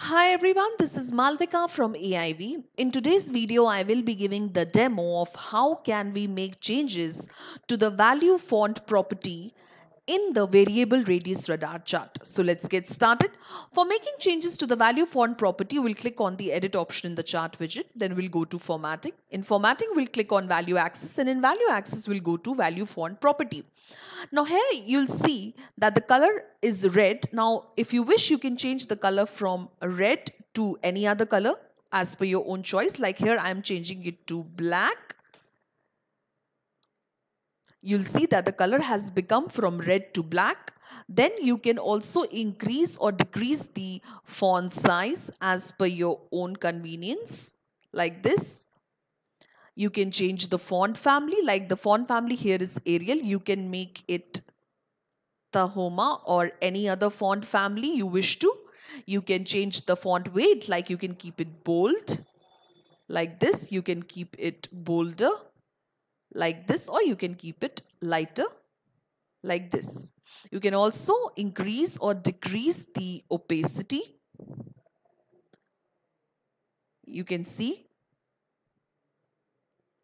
Hi everyone, this is Malvika from AIV. In today's video, I will be giving the demo of how can we make changes to the value font property in the variable radius radar chart. So let's get started. For making changes to the value font property, we'll click on the edit option in the chart widget. Then we'll go to formatting. In formatting, we'll click on value axis, and in value axis, we'll go to value font property. Now here you'll see that the color is red. Now if you wish, you can change the color from red to any other color as per your own choice. Like here I am changing it to black. You'll see that the color has become from red to black. Then you can also increase or decrease the font size as per your own convenience, like this. You can change the font family, like the font family here is Arial. You can make it Tahoma or any other font family you wish to. You can change the font weight, like you can keep it bold like this. You can keep it bolder like this, or you can keep it lighter like this. You can also increase or decrease the opacity. You can see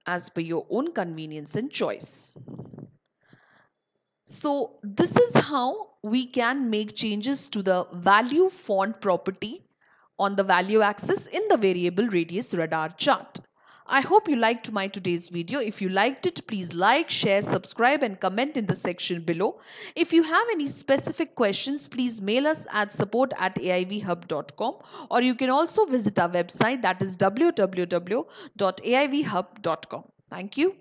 as per your own convenience and choice. So this is how we can make changes to the value font property on the value axis in the variable radius radar chart. I hope you liked my today's video. If you liked it, please like, share, subscribe and comment in the section below. If you have any specific questions, please mail us at support@aivhub.com, or you can also visit our website, that is www.aivhub.com. Thank you.